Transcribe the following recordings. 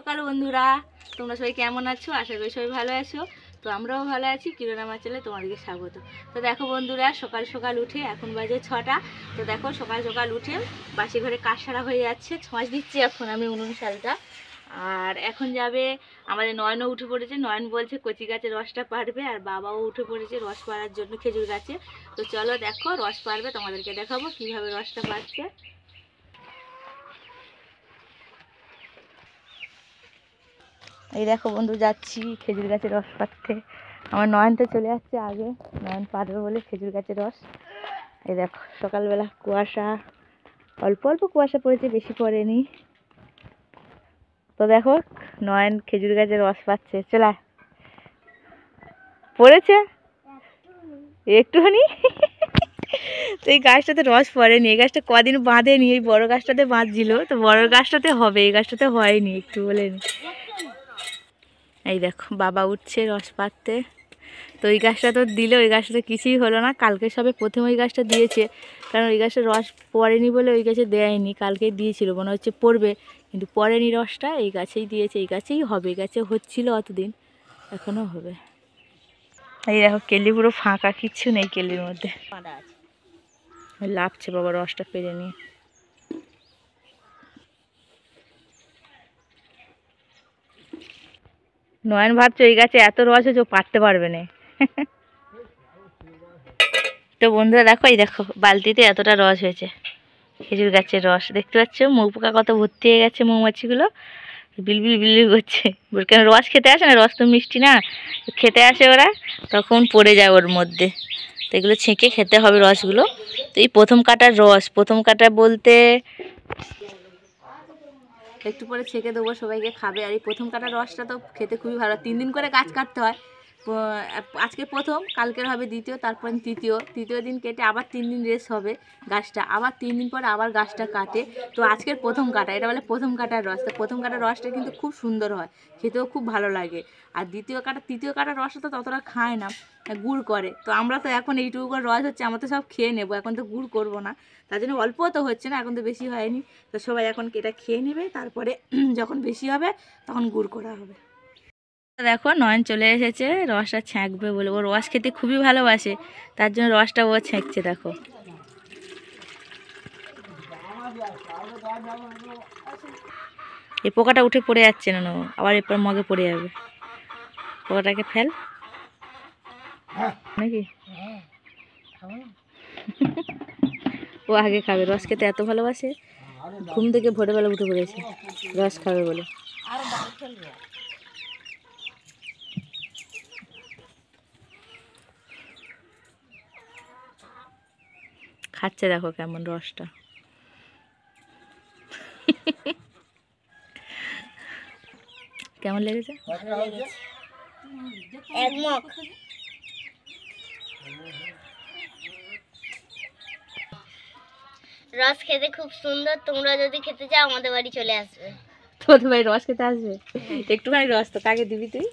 সকাল বন্ধুরা, তোমরা সবাই কেমন আছো? আশা করি সবাই ভালো আছো। তো আমরাও ভালো আছি। কিরণ আমার চ্যানেলে তোমাদেরকে স্বাগত। তো দেখো বন্ধুরা, সকাল সকাল উঠে এখন বাজে 6টা। তো দেখো সকাল সকাল উঠে বাসি ঘরে কাজ সারা হয়ে যাচ্ছে। ছমাস দিচ্ছি এখন আমি উনুন শালটা। আর এখন যাবে আমাদের নয়নও উঠে পড়েছে। নয়ন বলছে কচি গাছে রসটা পাড়বে, আর বাবাও উঠে পড়েছে রস পাড়ার জন্য খেজুর গাছে। তো চলো দেখো রস পাড়বে, তোমাদেরকে দেখাবো কিভাবে রসটা পাড়ছে। এই দেখো বন্ধু, যাচ্ছি খেজুর গাছের রস পাড়তে। আমার নয়ন তো চলে যাচ্ছে আগে, নয়ন পাড়বে বলে খেজুর গাছের রস। এই দেখো সকালবেলা কুয়াশা, অল্প অল্প কুয়াশা পড়েছে, বেশি পড়েনি। তো দেখো নয়ন খেজুর গাছের রস পাচ্ছে। চলা পড়েছে একটুখানি। তো এই গাছটাতে রস পড়েনি, এই গাছটা কদিন বাঁধেনি, এই বড় গাছটাতে বাঁধছিল। তো বড় গাছটাতে হবে, এই গাছটাতে হয়নি, একটু বলেনি। এই দেখো বাবা উঠছে রস পাড়তে। তো ওই গাছটা তো দিলে, ওই গাছটা তো কিছুই হলো না। কালকে সবে প্রথম ওই গাছটা দিয়েছে, কারণ ওই গাছটা রস পড়েনি বলে ওই গাছে দেয়নি। কালকেই দিয়েছিল, মনে হচ্ছে পড়বে, কিন্তু পড়েনি রসটা। এই গাছেই দিয়েছে, এই গাছেই হবে। এই গাছে হচ্ছিল অতদিন, এখনও হবে। এই দেখো কেলি পুরো ফাঁকা, কিচ্ছু নেই কেলির মধ্যে। লাফছে বাবা রসটা পেরে নিয়ে। নয়ন ভাবছে ওই গাছে এত রস হয়েছে ও পারতে পারবে না। তো বন্ধুরা দেখো, এই দেখো বালতিতে এতটা রস হয়েছে, খেজুর গাছের রস। দেখতে পাচ্ছ মৌপোকা কত ভর্তি হয়ে গেছে, মৌমাছিগুলো বিলবিল বিলবিল করছে। কেন রস খেতে আসে না, রস তো মিষ্টি না, খেতে আসে ওরা, তখন পড়ে যায় ওর মধ্যে। তো এগুলো ছেঁকে খেতে হবে রসগুলো। তো এই প্রথম কাটার রস, প্রথম কাটা বলতে একটু পরে ছেঁকে দেবো, সবাইকে খাবে। আর এই প্রথম কাটার রসটা তো খেতে খুবই ভালো। 3 দিন করে গাছ কাটতে হয়। আজকে প্রথম, কালকের হবে দ্বিতীয়, তারপর তৃতীয় দিন কেটে আবার 3 দিন রেস্ট হবে গাছটা, আবার 3 দিন পরে আবার গাছটা কাটে। তো আজকের প্রথম কাটা, এটা বলে প্রথম কাটার রস। তো প্রথম কাটার রসটা কিন্তু খুব সুন্দর হয়, খেতেও খুব ভালো লাগে। আর তৃতীয় কাটার রসটা তো ততটা খায় না, গুড় করে। তো আমরা তো এখন এইটুকু করে রস হচ্ছে, আমরা তো সব খেয়ে নেবো, এখন তো গুড় করবো না। তার জন্য অল্প তো হচ্ছে না, এখন তো বেশি হয়নি। তো সবাই এখন এটা খেয়ে নেবে, তারপরে যখন বেশি হবে তখন গুড় করা হবে। দেখো নয়ন চলে এসেছে রসটা ছ্যাঁকবে বলে। ও রস খেতে খুবই ভালোবাসে, তার জন্য রসটা ও ছ্যাঁকছে। দেখো এই পোকাটা উঠে পড়ে যাচ্ছে না, আবার এরপর মগে পড়ে যাবে। পোকাটাকে ফেল নাকি। ও আগে খাবে, রস খেতে এত ভালোবাসে। ঘুম থেকে ভোরবেলা উঠে পড়েছে রস খাবে বলে। খাচ্ছে দেখো কেমন রসটা। কেমন লেগেছে? রস খেতে খুব সুন্দর। তোমরা যদি খেতে চাও আমাদের বাড়ি চলে আসবে। তোদের ভাই রস খেতে আসবে? একটুখানি রস তো কাকে দিবি তুই?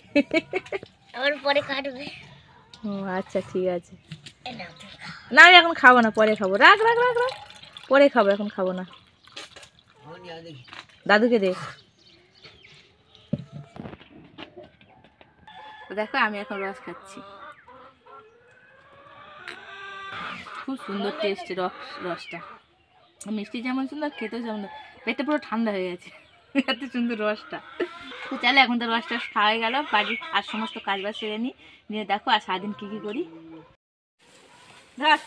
আবার পরে কাটবে। ও আচ্ছা ঠিক আছে। না আমি এখন খাবো না, পরে খাবো। রাখ রাখ রাখ রাখ, পরে খাবো, এখন খাবো না। দাদুকে দে। দেখো আমি এখন রস খাচ্ছি, খুব সুন্দর টেস্ট রসটা। মিষ্টি যেমন সুন্দর, খেতেও যেমন, পেটে পুরো ঠান্ডা হয়ে গেছে এত সুন্দর রসটা। তো চলো এখন তো রসটা খাওয়া হয়ে গেল, বাড়ির আর সমস্ত কাজবাজ সেরে নিয়ে দেখো আর সারাদিন কী কী করি। ধর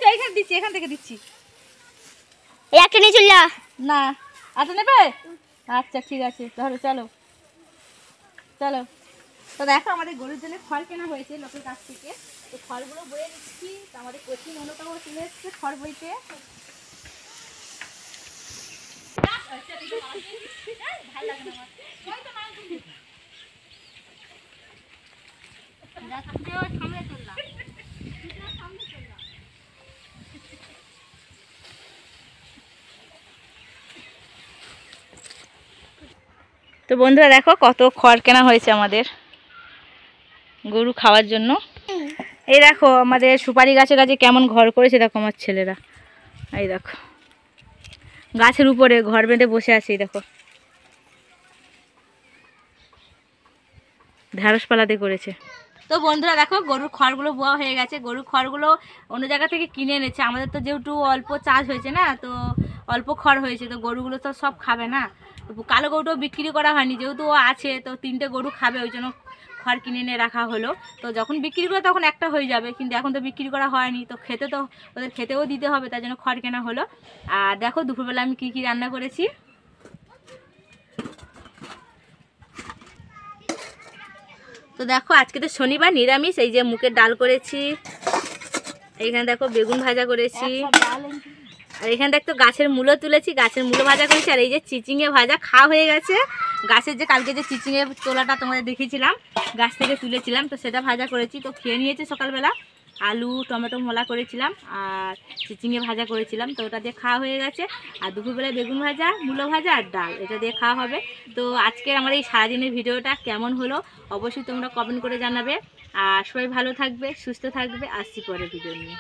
এখানে দিচ্ছি, এখান থেকে দিচ্ছি। একটা নিয়ে চল যা। না আটা নেবে? আচ্ছা ঠিক আছে, ধরো চলো চলো। তো দেখো আমাদের গরুর জন্য খড় কেনা হয়েছে লোকের কাছ থেকে। তো খড়গুলো বয়ে দিচ্ছি। তো আমাদের কোচিং অন্যতম চলে এসছে খড় বইতে। তো বন্ধুরা দেখো কত খড় কেনা হয়েছে আমাদের গরু খাওয়ার জন্য। এই দেখো আমাদের সুপারি গাছে গাছে কেমন ঘর করেছে দেখো আমার ছেলেরা। এই দেখো গাছের উপরে ঘর বেঁধে বসে আছে। এই দেখো ঢ্যাঁড়স পালাতে করেছে। তো বন্ধুরা দেখো গরুর খড়গুলো বোয়া হয়ে গেছে। গরুর খড়গুলো অন্য জায়গা থেকে কিনে এনেছে, আমাদের তো যেহেতু অল্প চাষ হয়েছে না, তো অল্প খড় হয়েছে, তো গরুগুলো তো সব খাবে না। তো কালো গরুটাও বিক্রি করা হয়নি, যেহেতু ও আছে তো 3টে গরু খাবে, ওই জন্য খড় কিনে এনে রাখা হলো। তো যখন বিক্রি করে তখন একটা হয়ে যাবে, কিন্তু এখন তো বিক্রি করা হয়নি, তো খেতে তো ওদের খেতেও দিতে হবে, তার জন্য খড় কেনা হলো। আর দেখো দুপুরবেলা আমি কী রান্না করেছি। তো দেখো আজকে তো শনিবার, নিরামিষ। এই যে মুগের ডাল করেছি, এইখানে দেখো বেগুন ভাজা করেছি, আর এখানে দেখো গাছের মূলো তুলেছি, গাছের মূলো ভাজা করেছি। আর এই যে চিচিঙে ভাজা খাওয়া হয়ে গেছে। গাছের যে কালকে যে চিচিঙে তোলাটা তোমাদের দেখিয়েছিলাম, গাছ থেকে তুলেছিলাম, তো সেটা ভাজা করেছি। তো খেয়ে নিয়েছি সকালবেলা। আলু টমেটো মোলা করেছিলাম আর চিচিঙে ভাজা করেছিলাম, তো ওটা দিয়ে খাওয়া হয়ে গেছে। আর দুপুরবেলায় বেগুন ভাজা, মূলো ভাজা আর ডাল, এটা দিয়ে খাওয়া হবে। তো আজকের আমার এই সারাদিনের ভিডিওটা কেমন হলো অবশ্যই তোমরা কমেন্ট করে জানাবে। আর সবাই ভালো থাকবে, সুস্থ থাকবে। আসছি পরের ভিডিও নিয়ে।